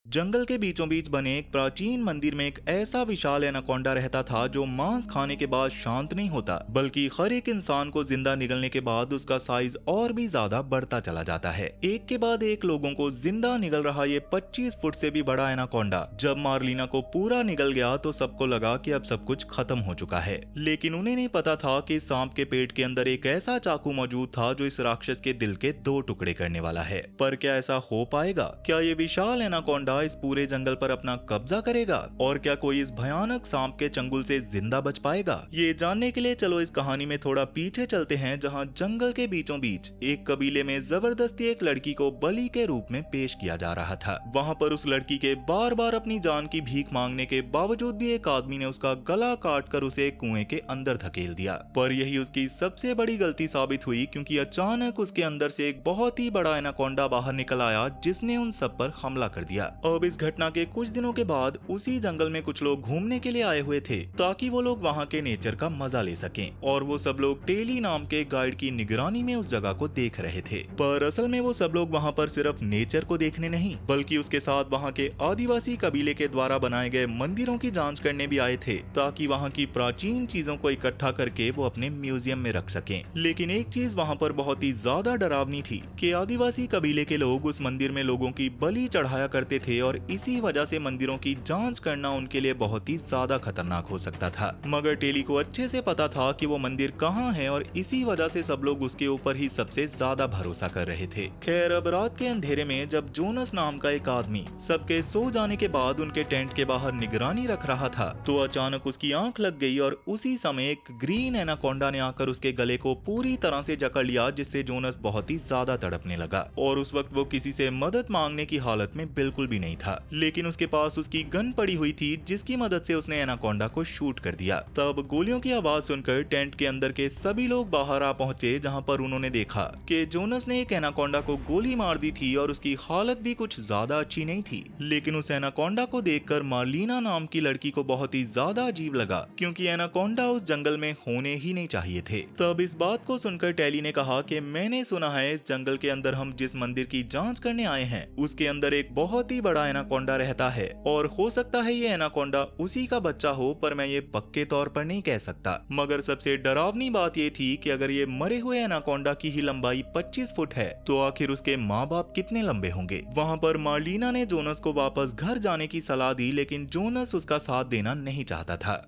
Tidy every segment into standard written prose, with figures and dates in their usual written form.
जंगल के बीचों बीच बने एक प्राचीन मंदिर में एक ऐसा विशाल एनाकोंडा रहता था जो मांस खाने के बाद शांत नहीं होता, बल्कि हर एक इंसान को जिंदा निगलने के बाद उसका साइज और भी ज्यादा बढ़ता चला जाता है। एक के बाद एक लोगों को जिंदा निगल रहा ये 25 फुट से भी बड़ा एनाकोंडा जब मार्लिना को पूरा निगल गया तो सबको लगा कि अब सब कुछ खत्म हो चुका है। लेकिन उन्हें नहीं पता था कि सांप के पेट के अंदर एक ऐसा चाकू मौजूद था जो इस राक्षस के दिल के 2 टुकड़े करने वाला है। पर क्या ऐसा हो पाएगा? क्या ये विशाल एनाकोंडा इस पूरे जंगल पर अपना कब्जा करेगा? और क्या कोई इस भयानक सांप के चंगुल से जिंदा बच पाएगा? ये जानने के लिए चलो इस कहानी में थोड़ा पीछे चलते हैं, जहां जंगल के बीचों बीच एक कबीले में जबरदस्ती एक लड़की को बलि के रूप में पेश किया जा रहा था। वहां पर उस लड़की के बार बार अपनी जान की भीख मांगने के बावजूद भी एक आदमी ने उसका गला काट कर उसे कुएं के अंदर धकेल दिया। पर यही उसकी सबसे बड़ी गलती साबित हुई, क्योंकि अचानक उसके अंदर से एक बहुत ही बड़ा एनाकोंडा बाहर निकल आया जिसने उन सब पर हमला कर दिया। अब इस घटना के कुछ दिनों के बाद उसी जंगल में कुछ लोग घूमने के लिए आए हुए थे ताकि वो लोग वहाँ के नेचर का मजा ले सकें, और वो सब लोग टेली नाम के गाइड की निगरानी में उस जगह को देख रहे थे। पर असल में वो सब लोग वहाँ पर सिर्फ नेचर को देखने नहीं, बल्कि उसके साथ वहाँ के आदिवासी कबीले के द्वारा बनाए गए मंदिरों की जांच करने भी आए थे, ताकि वहाँ की प्राचीन चीजों को इकट्ठा करके वो अपने म्यूजियम में रख सकें। लेकिन एक चीज वहाँ पर बहुत ही ज्यादा डरावनी थी कि आदिवासी कबीले के लोग उस मंदिर में लोगों की बलि चढ़ाया करते थे, और इसी वजह से मंदिरों की जांच करना उनके लिए बहुत ही ज्यादा खतरनाक हो सकता था। मगर टेली को अच्छे से पता था कि वो मंदिर कहाँ है, और इसी वजह से सब लोग उसके ऊपर ही सबसे ज्यादा भरोसा कर रहे थे। खैर, अब रात के अंधेरे में जब जोनस नाम का एक आदमी सबके सो जाने के बाद उनके टेंट के बाहर निगरानी रख रहा था, तो अचानक उसकी आंख लग गई, और उसी समय एक ग्रीन एनाकोंडा ने आकर उसके गले को पूरी तरह से जकड़ लिया, जिससे जोनस बहुत ही ज्यादा तड़पने लगा। और उस वक्त वो किसी से मदद मांगने की हालत में बिल्कुल भी नहीं था, लेकिन उसके पास उसकी गन पड़ी हुई थी जिसकी मदद से उसने एनाकोंडा को शूट कर दिया। तब गोलियों की आवाज सुनकर टेंट के अंदर के सभी लोग बाहर आ पहुंचे, जहां पर उन्होंने देखा कि जोनस ने एक एनाकोंडा को गोली मार दी थी और उसकी हालत भी कुछ ज्यादा अच्छी नहीं थी। लेकिन उस एनाकोंडा को देखकर मार्लिना नाम की लड़की को बहुत ही ज्यादा अजीब लगा, क्योंकि एनाकोंडा उस जंगल में होने ही नहीं चाहिए थे। तब इस बात को सुनकर टेली ने कहा कि मैंने सुना है इस जंगल के अंदर हम जिस मंदिर की जांच करने आए हैं उसके अंदर एक बहुत ही बड़ा एनाकोंडा रहता है, और हो सकता है ये एनाकोंडा उसी का बच्चा हो, पर मैं ये पक्के तौर पर नहीं कह सकता। मगर सबसे डरावनी बात ये थी कि अगर ये मरे हुए एनाकोंडा की ही लंबाई 25 फुट है तो आखिर उसके माँ बाप कितने लंबे होंगे। वहाँ पर मार्लिना ने जोनस को वापस घर जाने की सलाह दी, लेकिन जोनस उसका साथ देना नहीं चाहता था।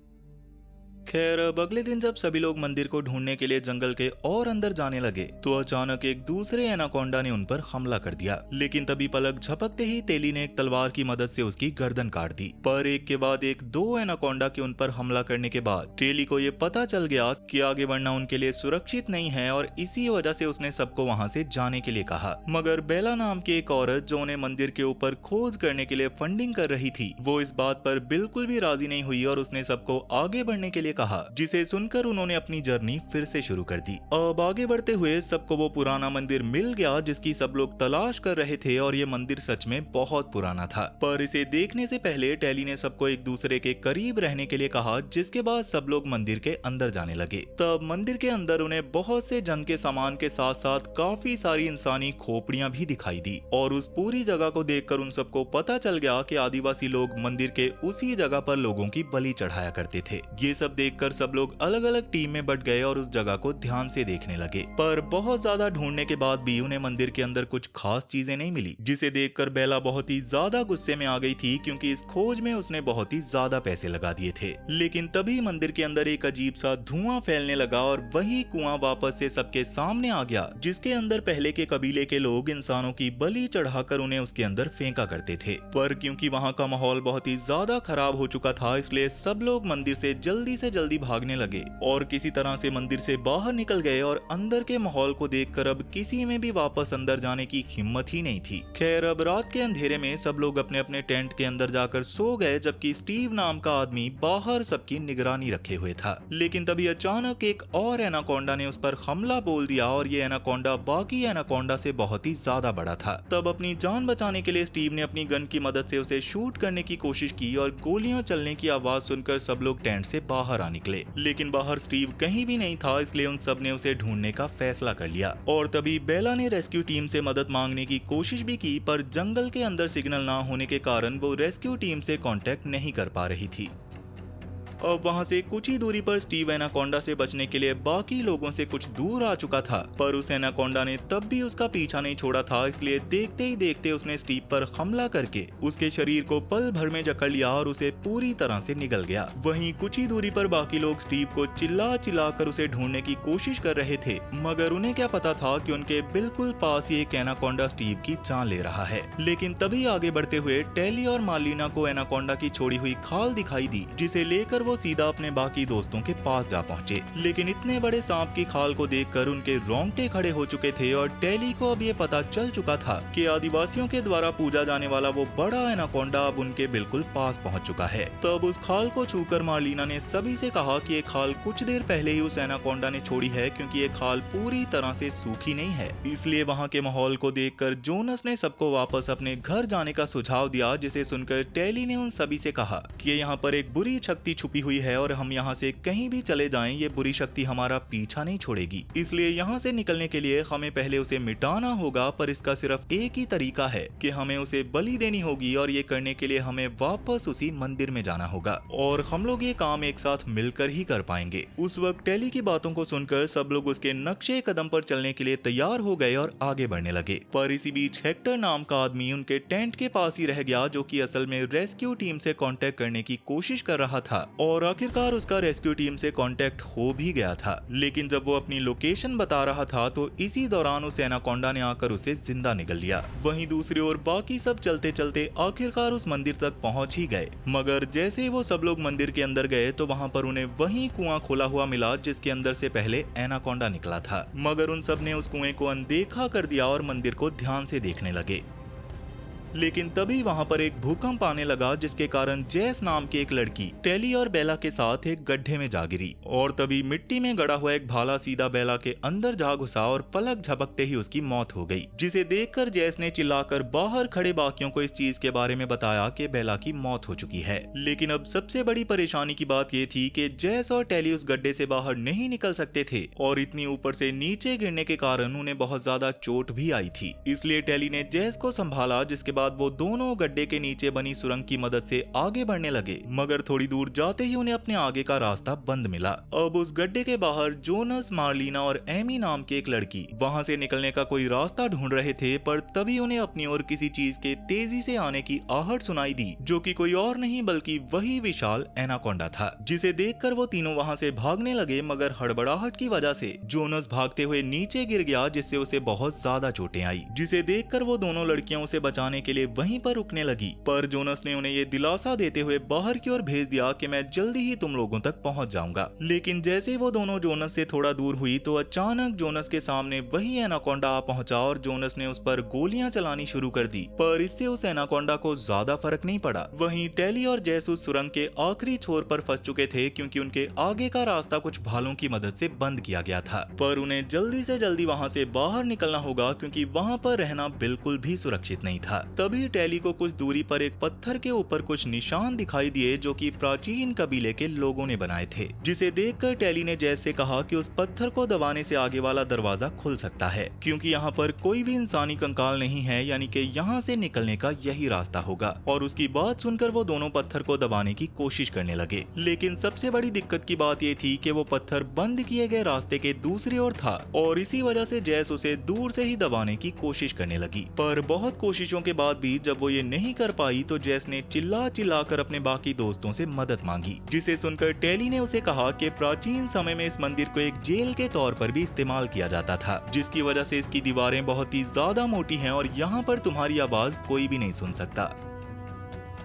खैर, अब अगले दिन जब सभी लोग मंदिर को ढूंढने के लिए जंगल के और अंदर जाने लगे तो अचानक एक दूसरे एनाकोंडा ने उन पर हमला कर दिया। लेकिन तभी पलक झपकते ही तेली ने एक तलवार की मदद से उसकी गर्दन काट दी। पर एक के बाद एक 2 एनाकोंडा के उन पर हमला करने के बाद टेली को ये पता चल गया कि आगे बढ़ना उनके लिए सुरक्षित नहीं है, और इसी वजह से उसने सबको वहाँ से जाने के लिए कहा। मगर बेला नाम की एक औरत जो उन्हें मंदिर के ऊपर खोज करने के लिए फंडिंग कर रही थी, वो इस बात पर बिल्कुल भी राजी नहीं हुई और उसने सबको आगे बढ़ने के लिए कहा, जिसे सुनकर उन्होंने अपनी जर्नी फिर से शुरू कर दी। अब आगे बढ़ते हुए सबको वो पुराना मंदिर मिल गया जिसकी सब लोग तलाश कर रहे थे, और ये मंदिर सच में बहुत पुराना था। पर इसे देखने से पहले टेली ने सबको एक दूसरे के करीब रहने के लिए कहा, जिसके बाद सब लोग मंदिर के अंदर जाने लगे। तब मंदिर के अंदर उन्हें बहुत से जंग के सामान के साथ साथ काफी सारी इंसानी खोपड़ियां भी दिखाई दी, और उस पूरी जगह को देखकर उन सबको पता चल गया कि आदिवासी लोग मंदिर के उसी जगह पर लोगों की बलि चढ़ाया करते थे। ये सब देखकर सब लोग अलग अलग टीम में बट गए और उस जगह को ध्यान से देखने लगे। पर बहुत ज्यादा ढूंढने के बाद भी उन्हें मंदिर के अंदर कुछ खास चीजें नहीं मिली, जिसे देखकर बेला बहुत ही ज्यादा गुस्से में आ गई थी, क्योंकि इस खोज में उसने बहुत ही ज्यादा पैसे लगा दिए थे। लेकिन तभी मंदिर के अंदर एक अजीब सा धुआं फैलने लगा, और वही कुआं वापस से सबके सामने आ गया, जिसके अंदर पहले के कबीले के लोग इंसानों की बलि चढ़ाकर उन्हें उसके अंदर फेंका करते थे। पर क्योंकि वहाँ का माहौल बहुत ही ज्यादा खराब हो चुका था, इसलिए सब लोग मंदिर से जल्दी भागने लगे और किसी तरह से मंदिर से बाहर निकल गए, और अंदर के माहौल को देखकर अब किसी में भी वापस अंदर जाने की हिम्मत ही नहीं थी। खैर, अब रात के अंधेरे में सब लोग अपने अपने टेंट के अंदर जाकर सो गए, जबकि स्टीव नाम का आदमी बाहर सबकी निगरानी रखे हुए था। लेकिन तभी अचानक एक और एनाकोंडा ने उस पर हमला बोल दिया, और ये एनाकोंडा बाकी एनाकोंडा से बहुत ही ज्यादा बड़ा था। तब अपनी जान बचाने के लिए स्टीव ने अपनी गन की मदद से उसे शूट करने की कोशिश की, और गोलियां चलने की आवाज सुनकर सब लोग टेंट से बाहर आ निकले, लेकिन बाहर स्टीव कहीं भी नहीं था, इसलिए उन सब ने उसे ढूंढने का फैसला कर लिया। और तभी बेला ने रेस्क्यू टीम से मदद मांगने की कोशिश भी की, पर जंगल के अंदर सिग्नल ना होने के कारण वो रेस्क्यू टीम से कांटेक्ट नहीं कर पा रही थी। अब वहां से कुछ ही दूरी पर स्टीव एनाकोंडा से बचने के लिए बाकी लोगों से कुछ दूर आ चुका था, पर उस एनाकोंडा ने तब भी उसका पीछा नहीं छोड़ा था, इसलिए देखते ही देखते उसने स्टीव पर हमला करके उसके शरीर को पल भर में जकड़ लिया और उसे पूरी तरह से निगल गया। वहीं कुछ ही दूरी पर बाकी लोग स्टीव को चिल्ला चिल्ला कर उसे ढूंढने की कोशिश कर रहे थे, मगर उन्हें क्या पता था कि उनके बिल्कुल पास ही एक एनाकोंडा स्टीव की जान ले रहा है। लेकिन तभी आगे बढ़ते हुए टेली और मार्लिना को एनाकोंडा की छोड़ी हुई खाल दिखाई दी, जिसे लेकर वो सीधा अपने बाकी दोस्तों के पास जा पहुंचे। लेकिन इतने बड़े सांप की खाल को देखकर उनके रोंगटे खड़े हो चुके थे और टेली को अब ये पता चल चुका था कि आदिवासियों के द्वारा पूजा जाने वाला वो बड़ा एनाकोंडा अब उनके बिल्कुल पास पहुंच चुका है। तब उस खाल को छूकर मार्लिना ने सभी से कहा कि ये खाल कुछ देर पहले ही उस एनाकोंडा ने छोड़ी है, क्योंकि ये खाल पूरी तरह से सूखी नहीं है। इसलिए वहाँ के माहौल को देखकर जोनस ने सबको वापस अपने घर जाने का सुझाव दिया, जिसे सुनकर टेली ने उन सभी से कहा कि यहाँ पर एक बुरी शक्ति छुपी हुई है और हम यहाँ से कहीं भी चले जाएं, ये बुरी शक्ति हमारा पीछा नहीं छोड़ेगी। इसलिए यहाँ से निकलने के लिए हमें पहले उसे मिटाना होगा, पर इसका सिर्फ एक ही तरीका है कि हमें उसे बलि देनी होगी, और ये करने के लिए हमें वापस उसी मंदिर में जाना होगा, और हम लोग ये काम एक साथ मिलकर ही कर पाएंगे। उस वक्त टेली की बातों को सुनकर सब लोग उसके नक्शे कदम पर चलने के लिए तैयार हो गए और आगे बढ़ने लगे। पर इसी बीच हेक्टर नाम का आदमी उनके टेंट के पास ही रह गया, जो कि असल में रेस्क्यू टीम से कांटेक्ट करने की कोशिश कर रहा था, और आखिरकार उसका रेस्क्यू टीम से कांटेक्ट हो भी गया था। लेकिन जब वो अपनी लोकेशन बता रहा था तो इसी दौरान उस एनाकोंडा ने आकर उसे जिंदा निगल लिया। वहीं दूसरी ओर बाकी सब चलते चलते आखिरकार उस मंदिर तक पहुंच ही गए, मगर जैसे वो सब लोग मंदिर के अंदर गए तो वहां पर उन्हें वही कुआं खोला हुआ मिला, जिसके अंदर से पहले एनाकोंडा निकला था। मगर उन सब ने उस कुएं को अनदेखा कर दिया और मंदिर को ध्यान से देखने लगे। लेकिन तभी वहां पर एक भूकंप आने लगा, जिसके कारण जेस नाम की एक लड़की टेली और बेला के साथ एक गड्ढे में जा गिरी, और तभी मिट्टी में गड़ा हुआ एक भाला सीधा बेला के अंदर जा घुसा और पलक झपकते ही उसकी मौत हो गई, जिसे देखकर जेस ने चिल्लाकर बाहर खड़े बाकियों को इस चीज के बारे में बताया कि बेला की मौत हो चुकी है। लेकिन अब सबसे बड़ी परेशानी की बात ये थी कि जेस और टेली उस गड्ढे से बाहर नहीं निकल सकते थे, और इतनी ऊपर से नीचे गिरने के कारण उन्हें बहुत ज्यादा चोट भी आई थी। इसलिए टेली ने जेस को संभाला, जिसके बाद वो दोनों गड्ढे के नीचे बनी सुरंग की मदद से आगे बढ़ने लगे, मगर थोड़ी दूर जाते ही उन्हें अपने आगे का रास्ता बंद मिला। अब उस गड्ढे के बाहर जोनस, मार्लिना और एमी नाम की एक लड़की वहां से निकलने का कोई रास्ता ढूंढ रहे थे, पर तभी उन्हें अपनी ओर किसी चीज के तेजी से आने की आहट सुनाई दी, जो कि कोई और नहीं बल्कि वही विशाल एनाकोंडा था, जिसे देखकर वो तीनों वहां से भागने लगे। मगर हड़बड़ाहट की वजह से जोनस भागते हुए नीचे गिर गया, जिससे उसे बहुत ज्यादा चोटें आई, जिसे देखकर वो दोनों लड़कियां उसे बचाने के लिए वहीं पर रुकने लगी। पर जोनस ने उन्हें ये दिलासा देते हुए बाहर की ओर भेज दिया कि मैं जल्दी ही तुम लोगों तक पहुंच जाऊंगा। लेकिन जैसे वो दोनों जोनस से थोड़ा दूर हुई तो अचानक जोनस के सामने वही एनाकोंडा आ पहुंचा, और जोनस ने उस पर गोलियां चलानी शुरू कर दी, पर इससे उस एनाकोंडा को ज्यादा फर्क नहीं पड़ा। वहीं टेली और जेस उस सुरंग के आखिरी छोर पर फंस चुके थे, क्योंकि उनके आगे का रास्ता कुछ भालों की मदद से बंद किया गया था, पर उन्हें जल्दी से जल्दी वहां से बाहर निकलना होगा, क्योंकि वहां पर रहना बिल्कुल भी सुरक्षित नहीं था। तभी टेली को कुछ दूरी पर एक पत्थर के ऊपर कुछ निशान दिखाई दिए, जो कि प्राचीन कबीले के लोगों ने बनाए थे, जिसे देखकर टेली ने जेस से कहा कि उस पत्थर को दबाने से आगे वाला दरवाजा खुल सकता है, क्योंकि यहाँ पर कोई भी इंसानी कंकाल नहीं है, यानी कि यहाँ से निकलने का यही रास्ता होगा। और उसकी बात सुनकर वो दोनों पत्थर को दबाने की कोशिश करने लगे। लेकिन सबसे बड़ी दिक्कत की बात ये थी कि वो पत्थर बंद किए गए रास्ते के दूसरी ओर था, और इसी वजह से जेस उसे दूर से ही दबाने की कोशिश करने लगी। पर बहुत कोशिशों के बाद भी जब वो ये नहीं कर पाई तो जेस ने चिल्ला चिल्ला कर अपने बाकी दोस्तों से मदद मांगी, जिसे सुनकर टेली ने उसे कहा कि प्राचीन समय में इस मंदिर को एक जेल के तौर पर भी इस्तेमाल किया जाता था, जिसकी वजह से इसकी दीवारें बहुत ही ज्यादा मोटी हैं और यहाँ पर तुम्हारी आवाज कोई भी नहीं सुन सकता।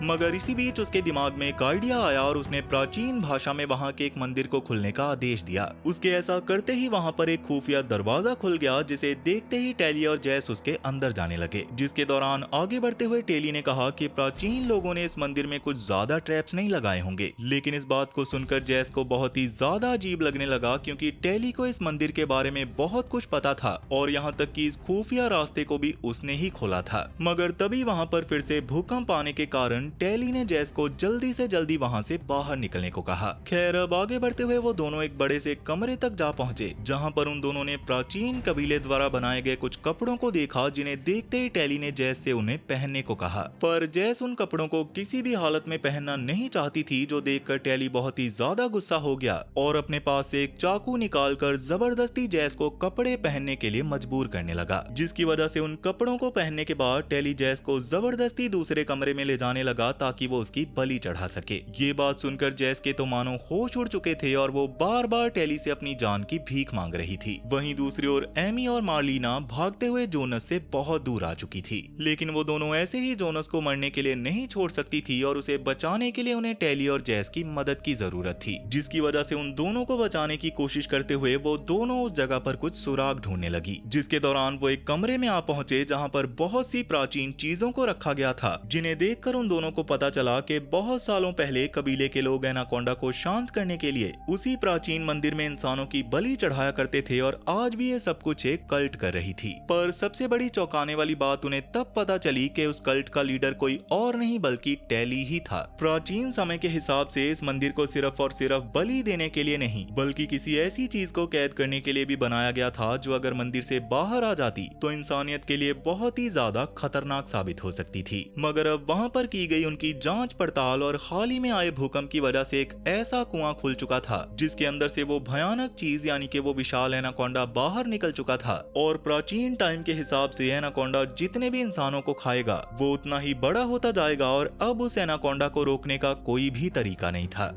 मगर इसी बीच उसके दिमाग में एक आइडिया आया और उसने प्राचीन भाषा में वहां के एक मंदिर को खुलने का आदेश दिया। उसके ऐसा करते ही वहां पर एक खुफिया दरवाजा खुल गया, जिसे देखते ही टेली और जेस उसके अंदर जाने लगे। जिसके दौरान आगे बढ़ते हुए टेली ने कहा कि प्राचीन लोगों ने इस मंदिर में कुछ ज्यादा ट्रैप्स नहीं लगाए होंगे। लेकिन इस बात को सुनकर जेस को बहुत ही ज्यादा अजीब लगने लगा, क्योंकि टेली को इस मंदिर के बारे में बहुत कुछ पता था और यहाँ तक कि इस खुफिया रास्ते को भी उसने ही खोला था। मगर तभी वहाँ पर फिर से भूकंप आने के कारण कारण टेली ने जैस को जल्दी से जल्दी वहाँ से बाहर निकलने को कहा। खैर अब आगे बढ़ते हुए वो दोनों एक बड़े से कमरे तक जा पहुंचे, जहाँ पर उन दोनों ने प्राचीन कबीले द्वारा बनाए गए कुछ कपड़ों को देखा, जिन्हें देखते ही टेली ने जैस से उन्हें पहनने को कहा। पर जैस उन कपड़ों को किसी भी हालत में पहनना नहीं चाहती थी, जो देखकर टेली बहुत ही ज्यादा गुस्सा हो गया और अपने पास से एक चाकू निकालकर जबरदस्ती जैस को कपड़े पहनने के लिए मजबूर करने लगा, जिसकी वजह से उन कपड़ों को पहनने के बाद टेली जैस को जबरदस्ती दूसरे कमरे में ले जाने लगा ताकि वो उसकी बलि चढ़ा सके। ये बात सुनकर जैस के तो मानो होश उड़ चुके थे और वो बार बार टेली से अपनी जान की भीख मांग रही थी। वहीं दूसरी ओर एमी और मार्लिना भागते हुए जोनस से बहुत दूर आ चुकी थी, लेकिन वो दोनों ऐसे ही जोनस को मरने के लिए नहीं छोड़ सकती थी और उसे बचाने के लिए उन्हें टेली और जैस की मदद की जरूरत थी, जिसकी वजह से उन दोनों को बचाने की कोशिश करते हुए वो दोनों उस जगह पर कुछ सुराग ढूंढने लगी, जिसके दौरान वो एक कमरे में आ पहुंचे जहां पर बहुत सी प्राचीन चीजों को रखा गया था, जिन्हें देखकर उन दोनों को पता चला कि बहुत सालों पहले कबीले के लोग एनाकोंडा को शांत करने के लिए उसी प्राचीन मंदिर में इंसानों की बलि चढ़ाया करते थे और आज भी ये सब कुछ एक कल्ट कर रही थी। पर सबसे बड़ी चौंकाने वाली बात उन्हें तब पता चली कि उस कल्ट का लीडर कोई और नहीं बल्कि टेली ही था। प्राचीन समय के हिसाब से इस मंदिर को सिर्फ और सिर्फ बलि देने के लिए नहीं, बल्कि किसी ऐसी चीज को कैद करने के लिए भी बनाया गया था जो अगर मंदिर से बाहर आ जाती तो इंसानियत के लिए बहुत ही ज्यादा खतरनाक साबित हो सकती थी। मगर अब वहाँ पर की गई उनकी जांच पड़ताल और हाल ही में आए भूकंप की वजह से एक ऐसा कुआं खुल चुका था, जिसके अंदर से वो भयानक चीज यानी कि वो विशाल एनाकोंडा बाहर निकल चुका था और प्राचीन टाइम के हिसाब से एनाकोंडा जितने भी इंसानों को खाएगा वो उतना ही बड़ा होता जाएगा और अब उस एनाकोंडा को रोकने का कोई भी तरीका नहीं था।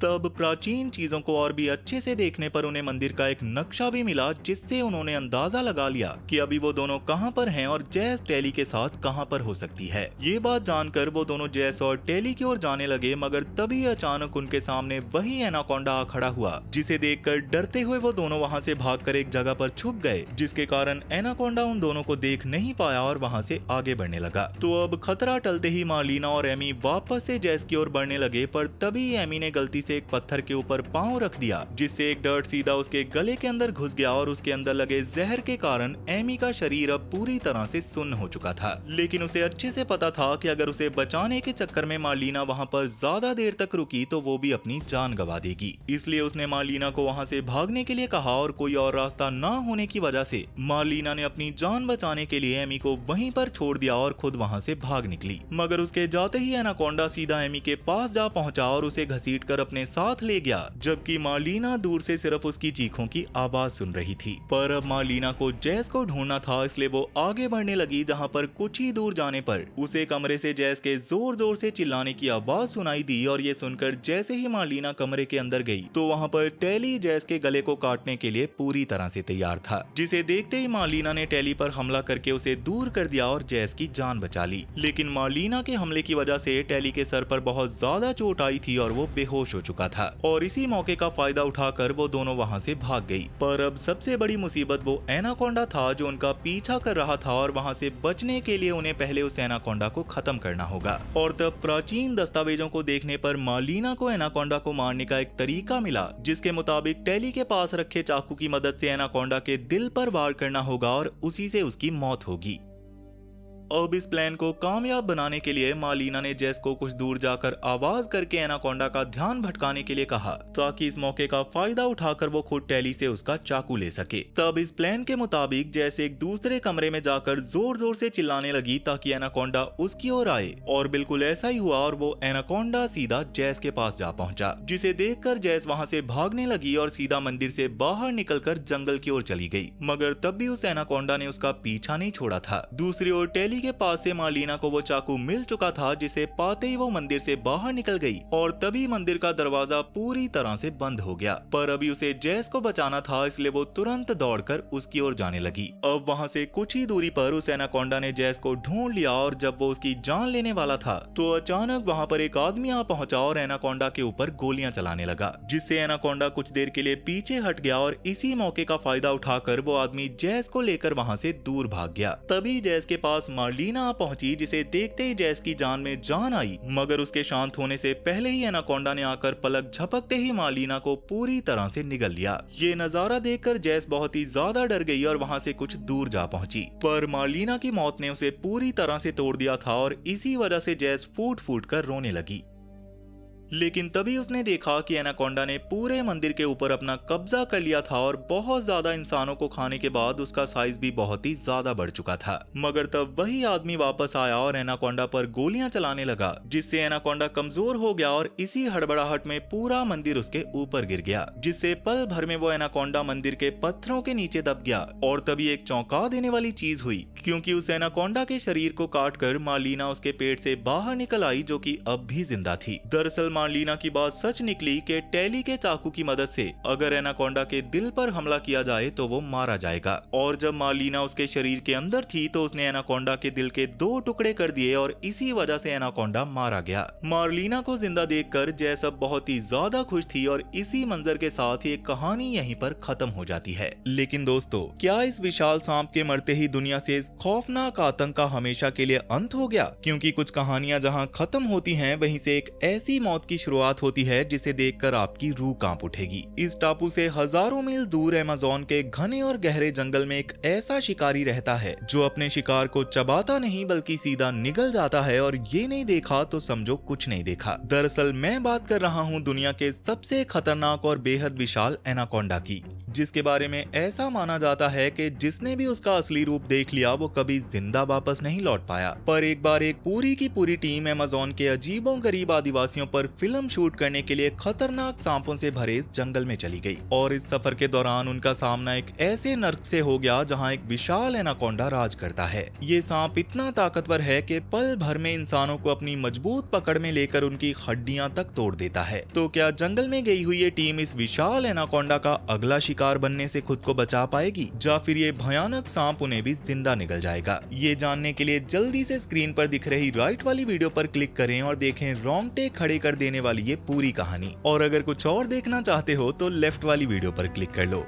तब प्राचीन चीजों को और भी अच्छे से देखने पर उन्हें मंदिर का एक नक्शा भी मिला, जिससे उन्होंने अंदाजा लगा लिया कि अभी वो दोनों कहां पर हैं और जैस टेली के साथ कहां पर हो सकती है। ये बात जानकर वो दोनों जैस और टेली की ओर जाने लगे, मगर तभी अचानक उनके सामने वही एनाकोंडा आ खड़ा हुआ, जिसे देखकर डरते हुए वो दोनों वहां से भागकर एक जगह पर छुप गए, जिसके कारण एनाकोंडा उन दोनों को देख नहीं पाया और वहां से आगे बढ़ने लगा। तो अब खतरा टलते ही मार्लिना और एमी वापस से जैस की ओर बढ़ने लगे, पर तभी एमी ने गलती से एक पत्थर के ऊपर पांव रख दिया, जिससे एक डर्ट सीधा उसके गले के अंदर घुस गया और उसके अंदर लगे जहर के कारण एमी का शरीर अब पूरी तरह से सुन्न हो चुका था। लेकिन उसे अच्छे से पता था कि अगर उसे बचाने के चक्कर में मार्लिना वहां पर ज्यादा देर तक रुकी तो वो भी अपनी जान गंवा देगी, इसलिए उसने मार्लिना को वहां से भागने के लिए कहा और कोई और रास्ता न होने की वजह से मार्लिना ने अपनी जान बचाने के लिए एमी को वहीं पर छोड़ दिया और खुद वहां से भाग निकली। मगर उसके जाते ही एनाकोंडा सीधा एमी के पास जा पहुंचा और उसे घसीटकर अपने साथ ले गया, जबकि मार्लिना दूर से सिर्फ उसकी चीखों की आवाज सुन रही थी। पर अब मार्लिना को जैस को ढूंढना था, इसलिए वो आगे बढ़ने लगी, जहां पर कुछ ही दूर जाने पर उसे कमरे से जैस के जोर जोर से चिल्लाने की आवाज सुनाई दी और ये सुनकर जैसे ही मार्लिना कमरे के अंदर गई तो वहां पर टेली जैस के गले को काटने के लिए पूरी तरह से तैयार था, जिसे देखते ही मार्लिना ने टेली पर हमला करके उसे दूर कर दिया और जैस की जान बचा ली। लेकिन मार्लिना के हमले की वजह से टेली के सर पर बहुत ज्यादा चोट आई थी और वो बेहोश हो चुका था और इसी मौके का फायदा उठाकर वो दोनों वहां से भाग गई। पर अब सबसे बड़ी मुसीबत वो एनाकोंडा था जो उनका पीछा कर रहा था और वहां से बचने के लिए उन्हें पहले उस एनाकोंडा को खत्म करना होगा। और तब प्राचीन दस्तावेजों को देखने पर मार्लिना को एनाकोंडा को मारने का एक तरीका मिला, जिसके मुताबिक टेली के पास रखे चाकू की मदद से एनाकोंडा के दिल पर वार करना होगा और उसी से उसकी मौत होगी। अब इस प्लान को कामयाब बनाने के लिए मार्लिना ने जैस को कुछ दूर जाकर आवाज करके एनाकोंडा का ध्यान भटकाने के लिए कहा, ताकि इस मौके का फायदा उठाकर वो खुद टेली से उसका चाकू ले सके। तब इस प्लान के मुताबिक जैस एक दूसरे कमरे में जाकर जोर जोर से चिल्लाने लगी ताकि एनाकोंडा उसकी ओर आए, और बिल्कुल ऐसा ही हुआ और वो एनाकोंडा सीधा जैस के पास जा पहुंचा, जिसे देखकर जैस वहां से भागने लगी और सीधा मंदिर से बाहर निकलकर जंगल की ओर चली गई। मगर तब भी उस एनाकोंडा ने उसका पीछा नहीं छोड़ा था। दूसरी ओर टेली के पास से मार्लिना को वो चाकू मिल चुका था, जिसे पाते ही वो मंदिर से बाहर निकल गई और तभी मंदिर का दरवाजा पूरी तरह से बंद हो गया। पर अभी उसे जैस को बचाना था, इसलिए वो तुरंत दौड़कर उसकी ओर जाने लगी। अब वहां से कुछ ही दूरी पर उस एनाकोंडा ने जैस को ढूंढ लिया और जब वो उसकी जान लेने वाला था तो अचानक वहां पर एक आदमी आ पहुंचा और एनाकोंडा के ऊपर गोलियां चलाने लगा, जिससे एनाकोंडा कुछ देर के लिए पीछे हट गया और इसी मौके का फायदा उठाकर वो आदमी जैस को लेकर वहां से दूर भाग गया। तभी जैस के पास मार्लिना आ पहुंची, जिसे देखते ही जैस की जान में जान आई। मगर उसके शांत होने से पहले ही एनाकोंडा ने आकर पलक झपकते ही मार्लिना को पूरी तरह से निगल लिया। ये नजारा देखकर जैस बहुत ही ज्यादा डर गई और वहां से कुछ दूर जा पहुंची। पर मार्लिना की मौत ने उसे पूरी तरह से तोड़ दिया था और इसी वजह से जैस फूट फूट कर रोने लगी। लेकिन तभी उसने देखा कि एनाकोंडा ने पूरे मंदिर के ऊपर अपना कब्जा कर लिया था और बहुत ज्यादा इंसानों को खाने के बाद उसका साइज भी बहुत ही ज्यादा बढ़ चुका था। मगर तब वही आदमी वापस आया और एनाकोंडा पर गोलियां चलाने लगा, जिससे एनाकोंडा कमजोर हो गया और इसी हड़बड़ाहट में पूरा मंदिर उसके ऊपर गिर गया, जिससे पल भर में वो एनाकोंडा मंदिर के पत्थरों के नीचे दब गया। और तभी एक चौंका देने वाली चीज हुई, क्योंकि उस एनाकोंडा के शरीर को काटकर मार्लिना उसके पेट से बाहर निकल आई, जो कि अब भी जिंदा थी। दरअसल मार्लिना की बात सच निकली कि टेली के चाकू की मदद से अगर एनाकोंडा के दिल पर हमला किया जाए तो वो मारा जाएगा। और जब मार्लिना उसके शरीर के अंदर थी तो उसने एनाकोंडा के दिल के 2 टुकड़े कर दिए और इसी वजह से एनाकोंडा मारा गया। मार्लिना को जिंदा देखकर जैस अब बहुत ही ज्यादा खुश थी और इसी मंजर के साथ ये कहानी यहीं पर खत्म हो जाती है। लेकिन दोस्तों, क्या इस विशाल सांप के मरते ही दुनिया से इस खौफनाक आतंक का हमेशा के लिए अंत हो गया? क्योंकि कुछ कहानियां जहां खत्म होती हैं, वहीं से एक ऐसी मौत की शुरुआत होती है जिसे देखकर आपकी रूह कांप उठेगी। इस टापू से हजारों मील दूर अमेज़न के घने और गहरे जंगल में एक ऐसा शिकारी रहता है जो अपने शिकार को चबाता नहीं बल्कि सीधा निगल जाता है, और ये नहीं देखा तो समझो कुछ नहीं देखा। दरअसल मैं बात कर रहा हूँ दुनिया के सबसे खतरनाक और बेहद विशाल एनाकोंडा की, जिसके बारे में ऐसा माना जाता है कि जिसने भी उसका असली रूप देख लिया वो कभी जिंदा वापस नहीं लौट पाया। पर एक बार एक पूरी की पूरी टीम अमेज़न के अजीबों गरीब आदिवासियों पर फिल्म शूट करने के लिए खतरनाक सांपों से भरे इस जंगल में चली गई। और इस सफर के दौरान उनका सामना एक ऐसे नर्क से हो गया जहां एक विशाल एनाकोंडा राज करता है। ये सांप इतना ताकतवर है कि पल भर में इंसानों को अपनी मजबूत पकड़ में लेकर उनकी हड्डियां तक तोड़ देता है। तो क्या जंगल में गई हुई ये टीम इस विशाल एनाकोंडा का अगला शिकार बनने से खुद को बचा पाएगी, या फिर ये भयानक सांप उन्हें भी जिंदा निगल जाएगा? ये जानने के लिए जल्दी से स्क्रीन पर दिख रही राइट वाली वीडियो पर क्लिक करें और देखें रोंगटे खड़े कर देने वाली ये पूरी कहानी। और अगर कुछ और देखना चाहते हो तो लेफ्ट वाली वीडियो पर क्लिक कर लो।